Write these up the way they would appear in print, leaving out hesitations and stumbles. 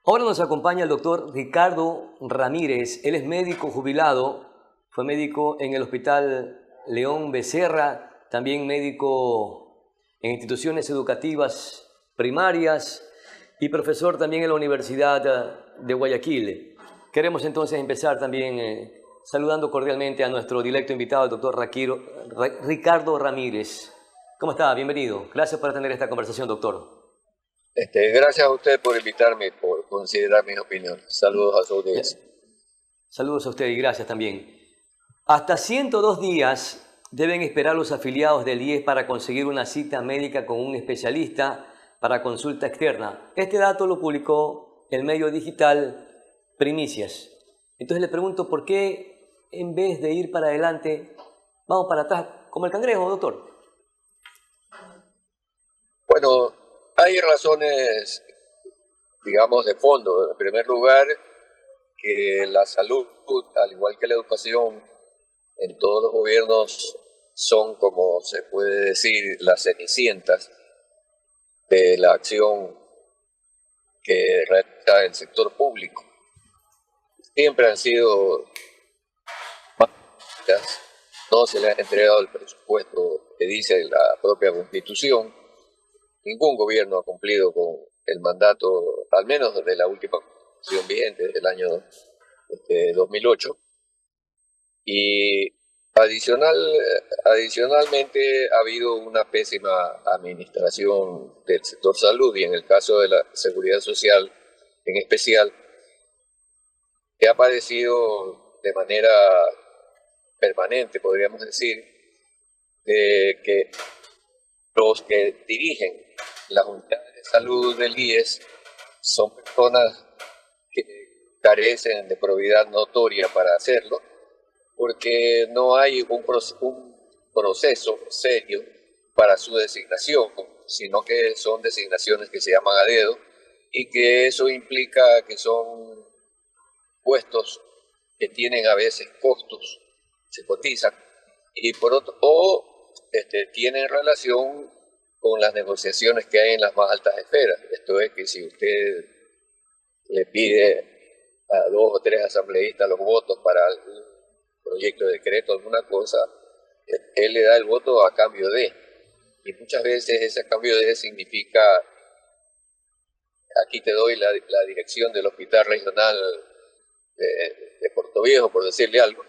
Ahora nos acompaña el doctor Ricardo Ramírez. Él es médico jubilado, fue médico en el Hospital León Becerra, también médico en instituciones educativas primarias y profesor también en la Universidad de Guayaquil. Queremos entonces empezar también saludando cordialmente a nuestro directo invitado, el doctor Ricardo Ramírez. ¿Cómo está? Bienvenido. Gracias por atender esta conversación, doctor. Gracias a usted por invitarme, por considerar mis opiniones. Saludos a su audiencia. Saludos a usted y gracias también. Hasta 102 días deben esperar los afiliados del IES para conseguir una cita médica con un especialista para consulta externa. Este dato lo publicó el medio digital Primicias. Entonces le pregunto, ¿por qué en vez de ir para adelante, vamos para atrás como el cangrejo, doctor? Bueno, hay razones, digamos, de fondo. En primer lugar, que la salud, al igual que la educación, en todos los gobiernos son, como se puede decir, las cenicientas de la acción que realiza el sector público. Siempre han sido más, no se les ha entregado el presupuesto que dice la propia Constitución. Ningún gobierno ha cumplido con el mandato, al menos desde la última Constitución vigente, desde el año 2008. Y adicionalmente ha habido una pésima administración del sector salud, y en el caso de la seguridad social en especial, que ha padecido de manera permanente, podríamos decir, de que los que dirigen las unidades de salud del IES son personas que carecen de probidad notoria para hacerlo, porque no hay un proceso serio para su designación, sino que son designaciones que se llaman a dedo, y que eso implica que son puestos que tienen a veces costos, se cotizan, y por otro, tienen relación con las negociaciones que hay en las más altas esferas. Esto es que si usted le pide a 2 o 3 asambleístas los votos para algún proyecto de decreto, alguna cosa, él le da el voto a cambio de, y muchas veces ese cambio de significa: aquí te doy la dirección del hospital regional de Puerto Viejo, por decirle algo,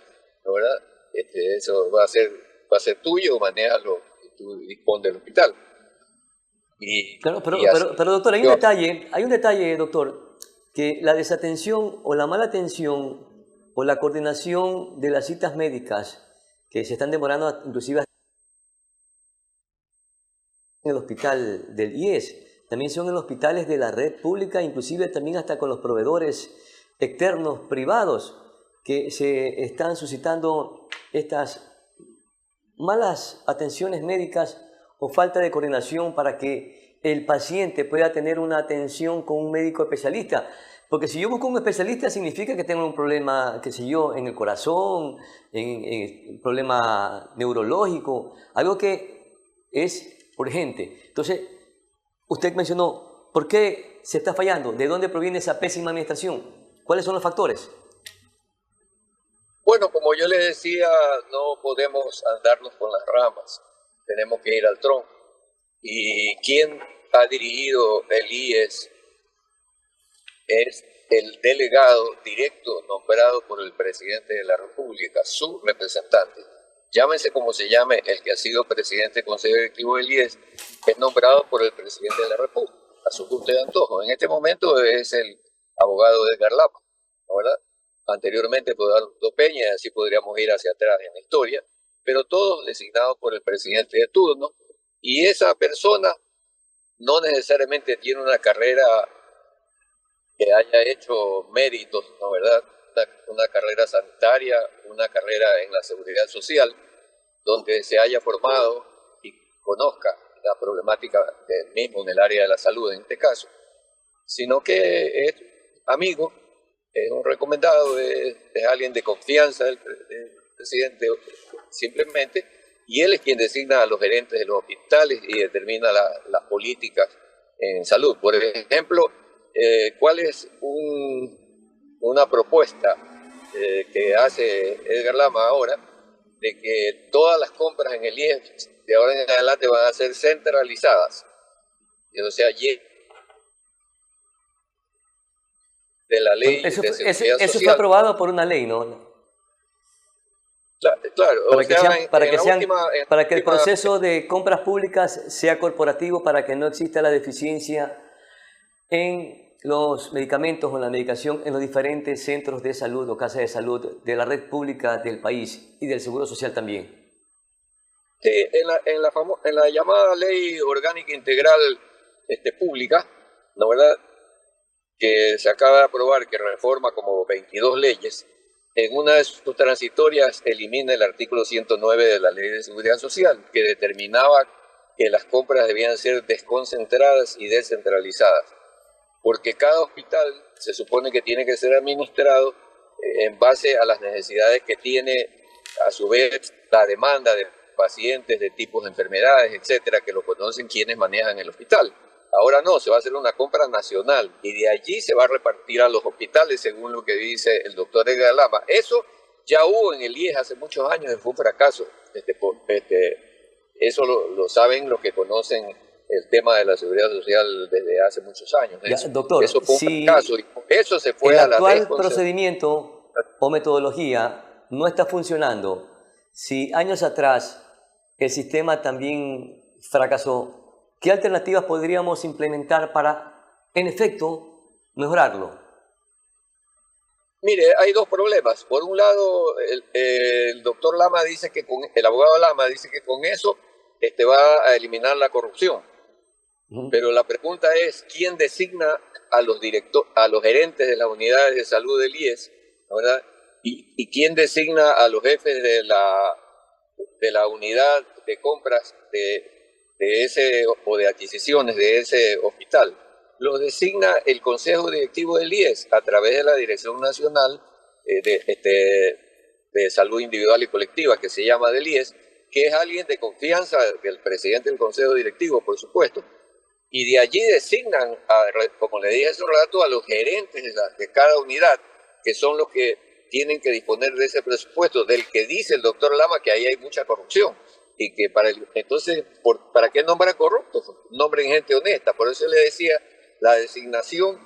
¿no, verdad? Eso va a ser tuyo, manéjalo y tú dispones del hospital. Claro, pero doctor, hay un detalle, doctor, que la desatención o la mala atención o la coordinación de las citas médicas que se están demorando inclusive en el hospital del IES, también son en los hospitales de la red pública, inclusive también hasta con los proveedores externos privados que se están suscitando estas malas atenciones médicas o falta de coordinación para que el paciente pueda tener una atención con un médico especialista. Porque si yo busco un especialista significa que tengo un problema, qué sé yo, en el corazón, en problema neurológico, algo que es urgente. Entonces, usted mencionó, ¿por qué se está fallando? ¿De dónde proviene esa pésima administración? ¿Cuáles son los factores? Bueno, como yo le decía, no podemos andarnos con las ramas, tenemos que ir al tronco. ¿Y quién ha dirigido el IES? Es el delegado directo nombrado por el presidente de la República, su representante. Llámese como se llame, el que ha sido presidente del Consejo Directivo del IES es nombrado por el presidente de la República, a su gusto y antojo. En este momento es el abogado Edgar Lapa, ¿no, verdad? Anteriormente por Eduardo Peña, y así podríamos ir hacia atrás en la historia, pero todos designados por el presidente de turno, y esa persona no necesariamente tiene una carrera que haya hecho méritos, ¿no, verdad? Una carrera sanitaria, una carrera en la seguridad social, donde se haya formado y conozca la problemática del mismo en el área de la salud en este caso, sino que es amigo, es un recomendado, es alguien de confianza del presidente simplemente, y él es quien designa a los gerentes de los hospitales y determina las políticas en salud. Por ejemplo, ¿cuál es una propuesta que hace Edgar Lama ahora? De que todas las compras en el IES de ahora en adelante van a ser centralizadas. Y, o sea, de la ley Eso, de seguridad eso fue social. aprobado por una ley, ¿no? Claro, Para o que sea, sean, para que sean, para que el última, proceso de compras públicas sea corporativo, para que no exista la deficiencia en los medicamentos o en la medicación en los diferentes centros de salud o casas de salud de la red pública del país y del Seguro Social también. sí, en la llamada Ley Orgánica Integral Pública, ¿no, verdad?, que se acaba de aprobar, que reforma como 22 leyes, en una de sus transitorias elimina el artículo 109 de la Ley de Seguridad Social, que determinaba que las compras debían ser desconcentradas y descentralizadas, porque cada hospital se supone que tiene que ser administrado en base a las necesidades que tiene, a su vez, la demanda de pacientes de tipos de enfermedades, etcétera, que lo conocen quienes manejan el hospital. Ahora no, se va a hacer una compra nacional y de allí se va a repartir a los hospitales según lo que dice el doctor Edgar Lama. Eso ya hubo en el IES hace muchos años y fue un fracaso. Eso lo saben los que conocen el tema de la seguridad social desde hace muchos años. Ya, doctor, Eso fue un si fracaso y eso se fue el a la actual procedimiento o metodología no está funcionando, si años atrás el sistema también fracasó, ¿qué alternativas podríamos implementar para, en efecto, mejorarlo? Mire, hay dos problemas. Por un lado, el doctor Lama dice que el abogado Lama dice que con eso va a eliminar la corrupción. Pero la pregunta es, ¿quién designa a los gerentes de las unidades de salud del IES, ¿verdad? ¿Y quién designa a los jefes de la unidad de compras de ese o de adquisiciones de ese hospital? Lo designa el Consejo Directivo del IES a través de la Dirección Nacional de Salud Individual y Colectiva, que se llama del IES, que es alguien de confianza del presidente del Consejo Directivo, por supuesto. Y de allí designan, como le dije hace un rato, a los gerentes de cada unidad, que son los que tienen que disponer de ese presupuesto, del que dice el doctor Lama que ahí hay mucha corrupción. Y que entonces, ¿para qué nombrar corruptos? Nombren gente honesta. Por eso le decía, la designación,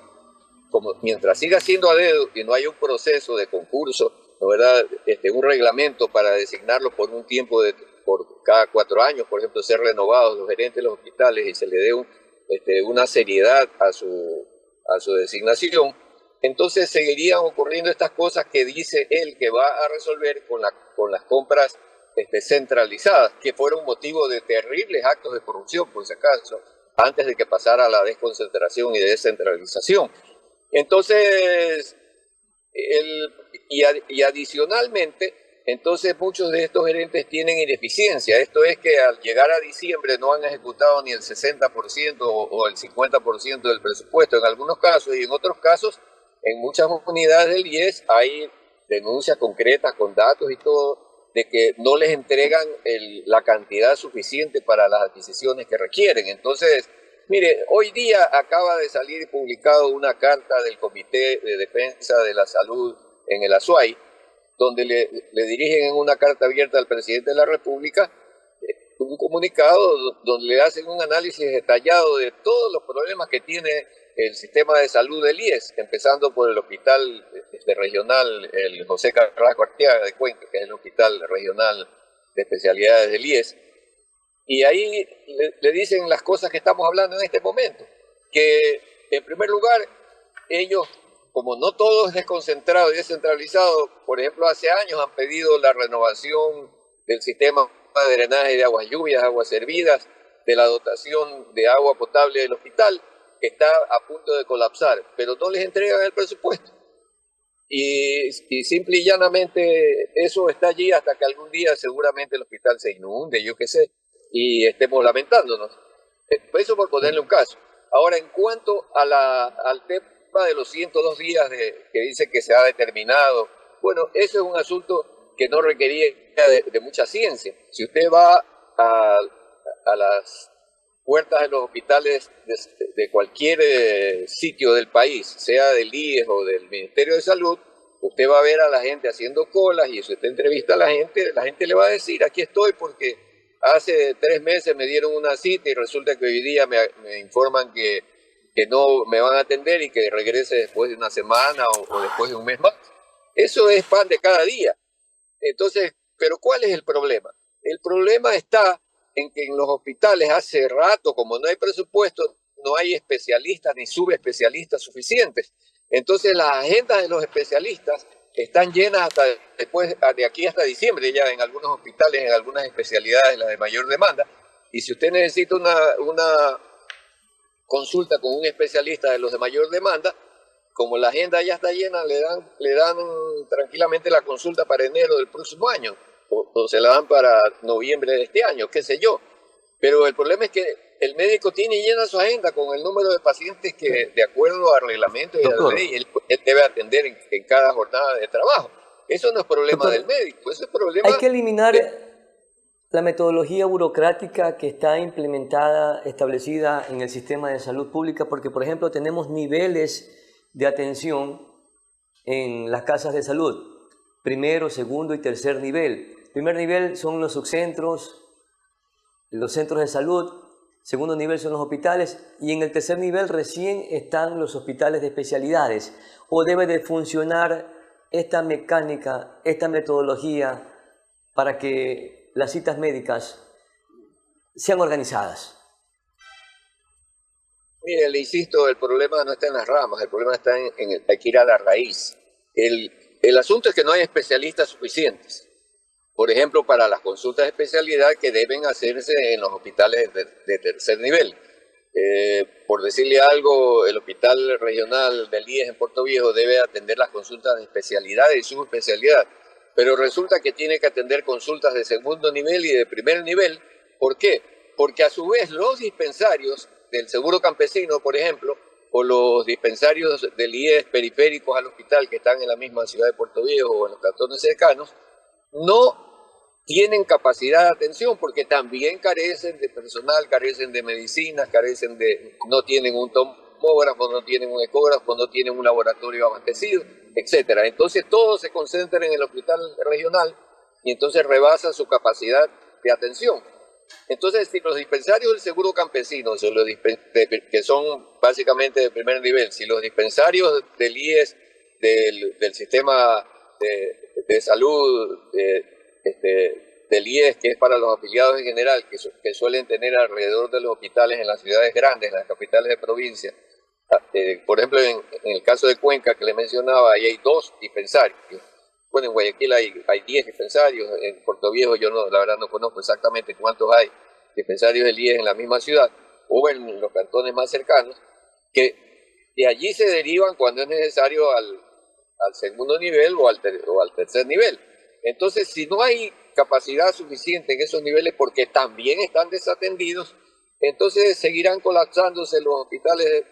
como mientras siga siendo a dedo y no hay un proceso de concurso, ¿no, verdad?, un reglamento para designarlo por un tiempo por cada 4 años, por ejemplo, ser renovados los gerentes de los hospitales y se le dé una seriedad a su designación, entonces seguirían ocurriendo estas cosas que dice él que va a resolver con las compras centralizadas, que fueron motivo de terribles actos de corrupción, por si acaso, antes de que pasara a la desconcentración y descentralización. Entonces, y adicionalmente, entonces muchos de estos gerentes tienen ineficiencia. Esto es que al llegar a diciembre no han ejecutado ni el 60% o el 50% del presupuesto en algunos casos, y en otros casos, en muchas unidades del IES hay denuncias concretas con datos y todo, de que no les entregan la cantidad suficiente para las adquisiciones que requieren. Entonces, mire, hoy día acaba de salir publicado una carta del Comité de Defensa de la Salud en el Azuay, donde le dirigen en una carta abierta al presidente de la República un comunicado donde le hacen un análisis detallado de todos los problemas que tiene el sistema de salud del IES, empezando por el hospital regional, el José Carrasco Arteaga de Cuenca, que es el hospital regional de especialidades del IES, y ahí le dicen las cosas que estamos hablando en este momento, que en primer lugar, ellos, como no todo es desconcentrado y descentralizado, por ejemplo, hace años han pedido la renovación del sistema de drenaje de aguas lluvias, aguas servidas, de la dotación de agua potable del hospital, que está a punto de colapsar, pero no les entregan el presupuesto. Y simple y llanamente eso está allí hasta que algún día seguramente el hospital se inunde, yo qué sé, y estemos lamentándonos. Eso por ponerle un caso. Ahora, en cuanto al tema de los 102 días que dice que se ha determinado, bueno, eso es un asunto que no requería de mucha ciencia. Si usted va a las puertas de los hospitales de cualquier sitio del país, sea del IES o del Ministerio de Salud, usted va a ver a la gente haciendo colas y si usted entrevista a la gente le va a decir, aquí estoy porque hace 3 meses me dieron una cita y resulta que hoy día me informan que no me van a atender y que regrese después de una semana o después de un mes más. Eso es pan de cada día. Entonces, ¿pero cuál es el problema? El problema está en que en los hospitales hace rato, como no hay presupuesto, no hay especialistas ni subespecialistas suficientes. Entonces las agendas de los especialistas están llenas hasta después, de aquí hasta diciembre, ya en algunos hospitales, en algunas especialidades, las de mayor demanda. Y si usted necesita una consulta con un especialista de los de mayor demanda, como la agenda ya está llena, le dan tranquilamente la consulta para enero del próximo año, o se la dan para noviembre de este año, qué sé yo. Pero el problema es que el médico tiene llena su agenda con el número de pacientes que, de acuerdo al reglamento y a la ley, él debe atender en cada jornada de trabajo. Eso no es problema del médico, eso es problema... Hay que eliminar la metodología burocrática que está implementada, establecida en el sistema de salud pública, porque, por ejemplo, tenemos niveles de atención en las casas de salud, primero, segundo y tercer nivel. Primer nivel son los subcentros, los centros de salud, segundo nivel son los hospitales y en el tercer nivel recién están los hospitales de especialidades. O debe de funcionar esta mecánica, esta metodología para que las citas médicas sean organizadas. Mire, le insisto, el problema no está en las ramas, el problema está hay que ir a la raíz. El asunto es que no hay especialistas suficientes. Por ejemplo, para las consultas de especialidad que deben hacerse en los hospitales de tercer nivel. Por decirle algo, el hospital regional del IES en Puerto Viejo debe atender las consultas de especialidad y subespecialidad, pero resulta que tiene que atender consultas de segundo nivel y de primer nivel. ¿Por qué? Porque a su vez los dispensarios del Seguro Campesino, por ejemplo, o los dispensarios del IES periféricos al hospital que están en la misma ciudad de Puerto Viejo o en los cantones cercanos, no tienen capacidad de atención porque también carecen de personal, carecen de medicinas, no tienen un tomógrafo, no tienen un ecógrafo, no tienen un laboratorio abastecido, etcétera. Entonces todo se concentra en el hospital regional y entonces rebasa su capacidad de atención. Entonces, si los dispensarios del Seguro Campesino, que son básicamente de primer nivel, si los dispensarios del IES, del sistema de salud, del IES, que es para los afiliados en general, que suelen tener alrededor de los hospitales en las ciudades grandes, en las capitales de provincia. Por ejemplo, en el caso de Cuenca, que le mencionaba, ahí hay 2 dispensarios. Bueno, en Guayaquil hay 10 dispensarios, en Puerto Viejo yo la verdad no conozco exactamente cuántos hay dispensarios del IES en la misma ciudad, o en los cantones más cercanos, que de allí se derivan cuando es necesario al segundo nivel o al tercer nivel. Entonces, si no hay capacidad suficiente en esos niveles porque también están desatendidos, entonces seguirán colapsándose los hospitales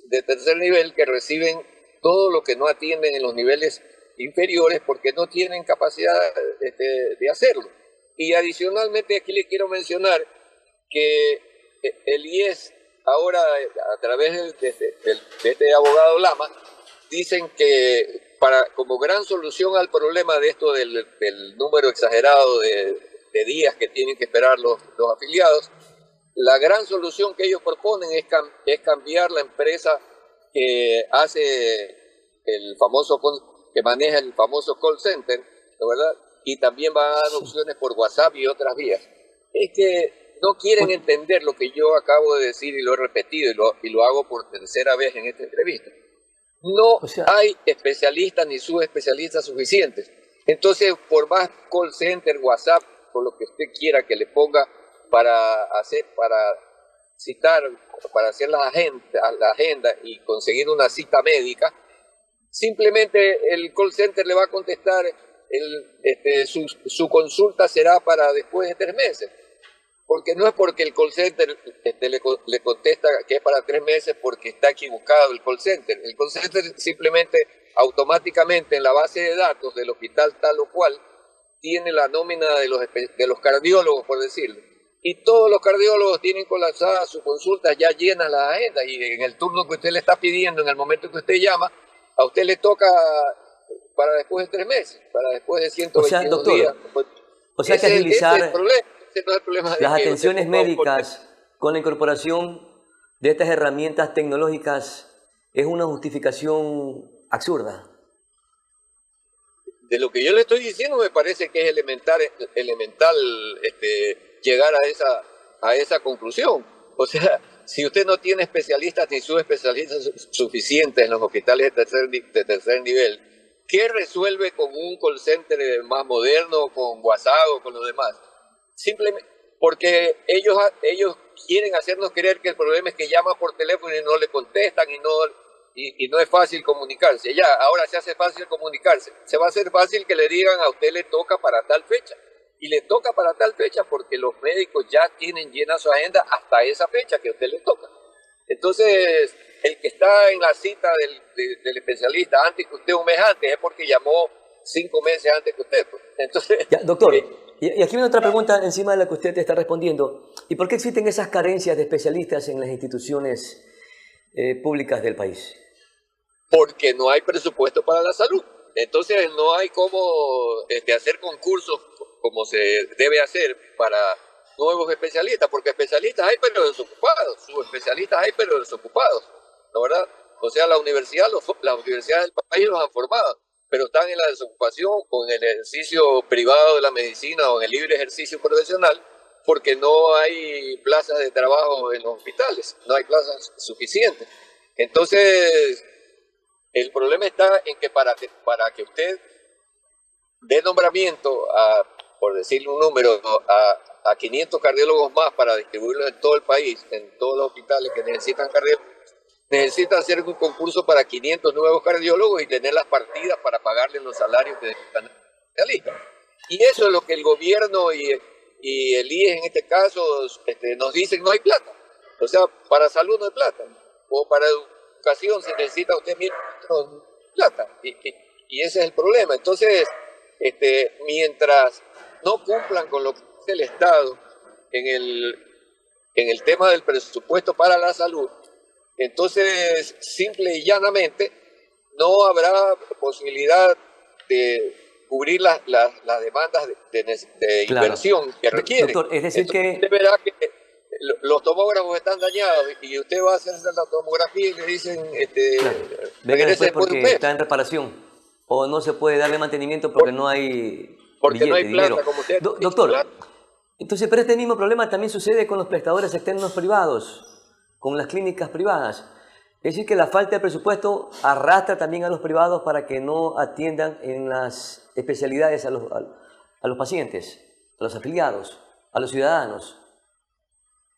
de tercer nivel que reciben todo lo que no atienden en los niveles inferiores porque no tienen capacidad de hacerlo. Y adicionalmente aquí le quiero mencionar que el IES ahora, a través de este abogado Lama, dicen que como gran solución al problema de esto del número exagerado de días que tienen que esperar los afiliados, la gran solución que ellos proponen es cambiar la empresa que hace que maneja el famoso call center, ¿no, verdad? Y también van a dar opciones por WhatsApp y otras vías. Es que no quieren entender lo que yo acabo de decir y lo he repetido y lo hago por tercera vez en esta entrevista. No hay especialistas ni subespecialistas suficientes. Entonces, por más call center, WhatsApp, por lo que usted quiera que le ponga para citar, para hacer la agenda y conseguir una cita médica, simplemente el call center le va a contestar, su consulta será para después de 3 meses. Porque no es porque el call center le contesta que es para 3 meses porque está equivocado el call center. El call center simplemente automáticamente en la base de datos del hospital tal o cual tiene la nómina de los cardiólogos, por decirlo. y todos los cardiólogos tienen colapsadas sus consultas, ya llenas las agendas, y en el turno que usted le está pidiendo, en el momento que usted llama, a usted le toca para después de 3 meses, para después de O sea, 122 días. doctor, o sea que Ese es el agilizar problema, ese no es el problema de las que usted atenciones ponga un médicas con la incorporación de estas herramientas tecnológicas es una justificación absurda. De lo que yo le estoy diciendo me parece que es elemental llegar a esa conclusión. O sea, si usted no tiene especialistas ni subespecialistas suficientes en los hospitales de tercer nivel, ¿qué resuelve con un call center más moderno, con WhatsApp o con lo demás? Simplemente porque ellos quieren hacernos creer que el problema es que llama por teléfono y no le contestan y no es fácil comunicarse. Ya, ahora se hace fácil comunicarse. Se va a hacer fácil que le digan a usted le toca para tal fecha. Y le toca para tal fecha porque los médicos ya tienen llena su agenda hasta esa fecha que a usted le toca. Entonces, el que está en la cita del especialista antes que usted, un mes antes, es porque llamó 5 meses antes que usted. Entonces, Ya, doctor, y aquí viene otra pregunta encima de la que usted está respondiendo. ¿Y por qué existen esas carencias de especialistas en las instituciones públicas del país? porque no hay presupuesto para la salud. Entonces no hay cómo hacer concursos como se debe hacer para nuevos especialistas, porque especialistas hay pero desocupados, subespecialistas hay pero desocupados, ¿no verdad? O sea, las universidades del país los han formado, pero están en la desocupación o en el ejercicio privado de la medicina o en el libre ejercicio profesional, porque no hay plazas de trabajo en los hospitales, no hay plazas suficientes. Entonces, el problema está en que para que usted dé nombramiento por decirle un número, a 500 cardiólogos más para distribuirlos en todo el país, en todos los hospitales que necesitan cardiólogos, necesita hacer un concurso para 500 nuevos cardiólogos y tener las partidas para pagarles los salarios que están especialistas. Y eso es lo que el gobierno y el IES en este caso nos dicen, no hay plata. O sea, para salud no hay plata. O para educación se necesita usted plata. Y ese es el problema. Entonces, mientras no cumplan con lo que dice el Estado en el tema del presupuesto para la salud, entonces simple y llanamente no habrá posibilidad de cubrir las demandas de Claro. inversión que requieren. Doctor, es decir Entonces, que... usted verá que los tomógrafos están dañados y usted va a hacerse la tomografía y le dicen, Claro. Venga regrese después después de un porque mes, está en reparación o no se puede darle mantenimiento porque no hay porque no hay billete, dinero. plata, como usted ha dicho, Doctor, claro. entonces, pero este mismo problema también sucede con los prestadores externos privados, con las clínicas privadas. Es decir, que la falta de presupuesto arrastra también a los privados para que no atiendan en las especialidades a los pacientes, a los afiliados, a los ciudadanos.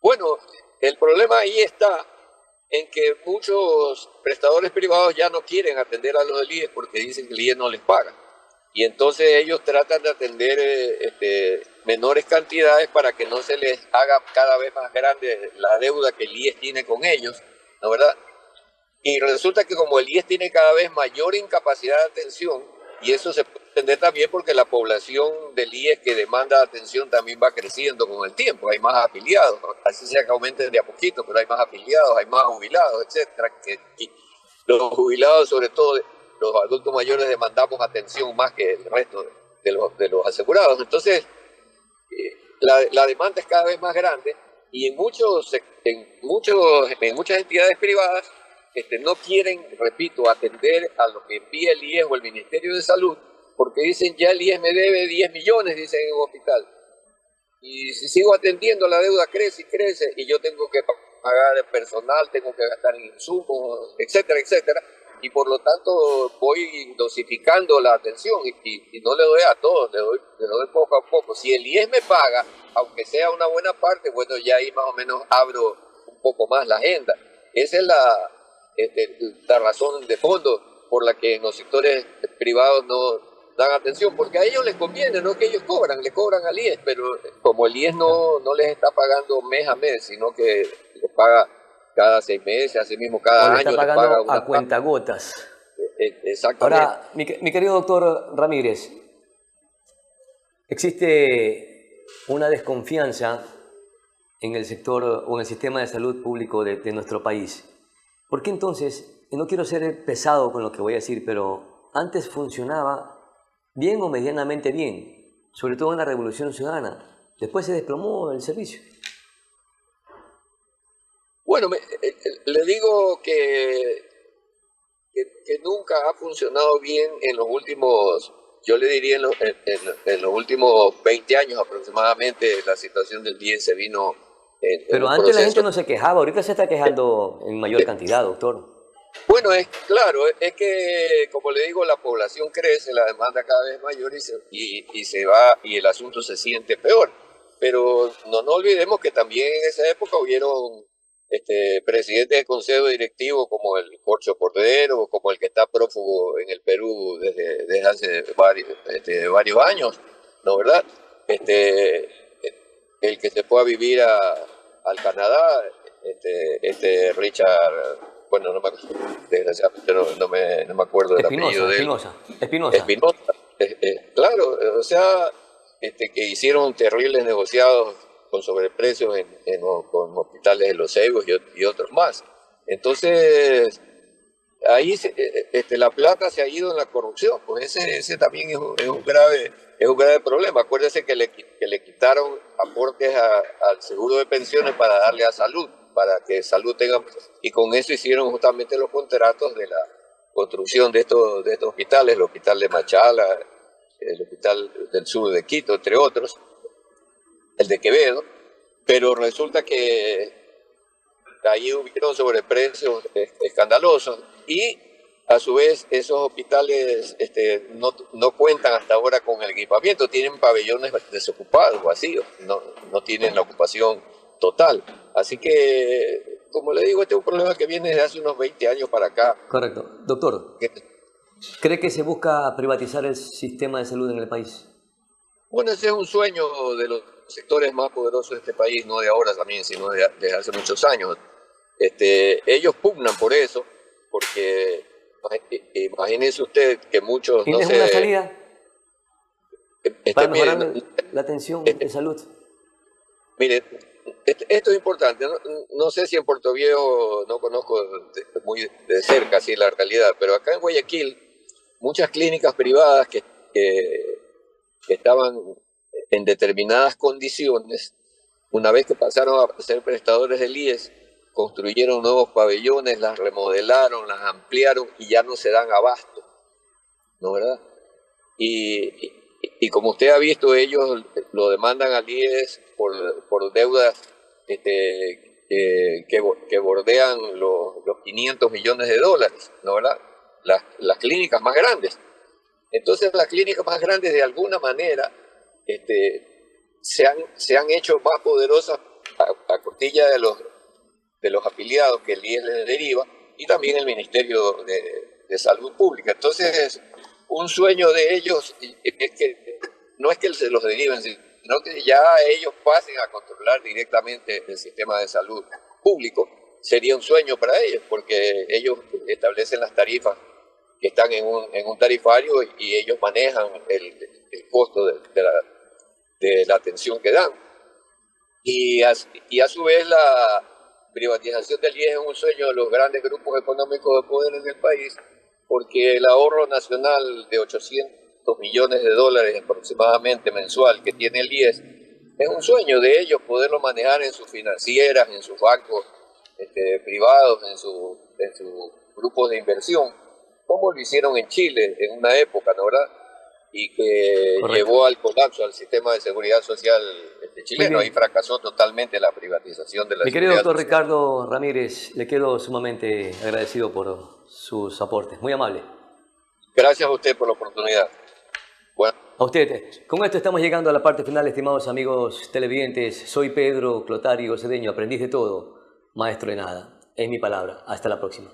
Bueno, el problema ahí está en que muchos prestadores privados ya no quieren atender a los del IES porque dicen que el IES no les paga. Y entonces ellos tratan de atender menores cantidades para que no se les haga cada vez más grande la deuda que el IES tiene con ellos, ¿no verdad? Y resulta que como el IES tiene cada vez mayor incapacidad de atención, y eso se puede entender también porque la población del IES que demanda atención también va creciendo con el tiempo, hay más afiliados, así sea que aumenten de a poquito, pero hay más afiliados, hay más jubilados, etcétera. Y los jubilados, sobre todo los adultos mayores, demandamos atención más que el resto de los asegurados. Entonces, la demanda es cada vez más grande y en muchas entidades privadas no quieren, repito, atender a lo que envía el IES o el Ministerio de Salud, porque dicen ya el IES me debe 10 millones, dicen en un hospital. Y si sigo atendiendo, la deuda crece y crece, y yo tengo que pagar el personal, tengo que gastar en insumos, etcétera, etcétera. Y por lo tanto voy dosificando la atención y no le doy a todos, le doy poco a poco. Si el IES me paga, aunque sea una buena parte, bueno, ya ahí más o menos abro un poco más la agenda. Esa es la razón de fondo por la que en los sectores privados no dan atención, porque a ellos les conviene, no que ellos le cobran al IES, pero como el IES no les está pagando mes a mes, sino que les paga cada 6 meses, así mismo cada O le año está les paga pagando una a cuentagotas. Exactamente. Ahora, mi querido doctor Ramírez, existe una desconfianza en el sector o en el sistema de salud público de nuestro país. ¿Por qué entonces, y no quiero ser pesado con lo que voy a decir, pero antes funcionaba bien o medianamente bien, sobre todo en la Revolución Ciudadana, después se desplomó el servicio? Bueno, le digo que nunca ha funcionado bien en los últimos, yo le diría en los últimos 20 años aproximadamente, la situación del IES se vino en Pero un antes la gente proceso. no se quejaba, ahorita se está quejando en mayor cantidad, doctor. Bueno, es claro, es que, como le digo, la población crece, la demanda cada vez es mayor y se va, y el asunto se siente peor. Pero no nos olvidemos que también en esa época hubieron presidentes de consejo directivo como el Corcho Cordero, como el que está prófugo en el Perú desde hace varios años, ¿no, verdad? El que se fue a vivir al Canadá, Richard, bueno, desgraciadamente no me acuerdo del apellido de él. Espinosa. Espinosa, claro, o sea, que hicieron terribles negociados con sobreprecios con hospitales de Los Cegos y otros más. Entonces, ahí la plata se ha ido en la corrupción, pues ese también es un grave problema. Acuérdese que le quitaron aportes al seguro de pensiones para darle a salud, para que salud tenga, y con eso hicieron justamente los contratos de la construcción de estos hospitales, el hospital de Machala, el hospital del sur de Quito, entre otros, el de Quevedo, pero resulta que ahí hubieron sobreprecios escandalosos y a su vez esos hospitales no cuentan hasta ahora con el equipamiento, tienen pabellones desocupados, vacíos, no tienen la ocupación total. Así que, como le digo, este es un problema que viene desde hace unos 20 años para acá. Correcto. Doctor, ¿cree que se busca privatizar el sistema de salud en el país? Bueno, ese es un sueño de los sectores más poderosos de este país, no de ahora también, sino desde hace muchos años. Ellos pugnan por eso, porque imagínese usted que muchos, no ¿Tienes sé, una salida para mejorar miren, la atención de salud? mire, esto es importante. No sé si en Puerto Viejo, no conozco muy de cerca así la realidad, pero acá en Guayaquil, muchas clínicas privadas que estaban en determinadas condiciones, una vez que pasaron a ser prestadores del IES, construyeron nuevos pabellones, las remodelaron, las ampliaron y ya no se dan abasto, ¿no, verdad? Y como usted ha visto, ellos lo demandan al IES por deudas que bordean los 500 millones de dólares, ¿no, verdad? Las clínicas más grandes. Entonces las clínicas más grandes de alguna manera se han hecho más poderosas a costilla de los afiliados que el IES les deriva y también el Ministerio de Salud Pública. Entonces, un sueño de ellos es que no es que se los deriven, sino que ya ellos pasen a controlar directamente el sistema de salud público. Sería un sueño para ellos, porque ellos establecen las tarifas que están en un tarifario y ellos manejan el costo de la atención que dan. Y a su vez la privatización del IES es un sueño de los grandes grupos económicos de poder en el país, porque el ahorro nacional de 800 millones de dólares aproximadamente mensual que tiene el IES, es un sueño de ellos poderlo manejar en sus financieras, en sus bancos privados, en sus grupos de inversión, como lo hicieron en Chile en una época, ¿no, verdad? Y que Correcto. llevó al colapso al sistema de seguridad social chileno. Ahí fracasó totalmente la privatización de la Mi querido seguridad doctor social. Ricardo Ramírez, le quedo sumamente agradecido por sus aportes. Muy amable. Gracias a usted por la oportunidad. Bueno. A usted. Con esto estamos llegando a la parte final, estimados amigos televidentes. Soy Pedro Clotario Cedeño, aprendiz de todo, maestro de nada. Es mi palabra. Hasta la próxima.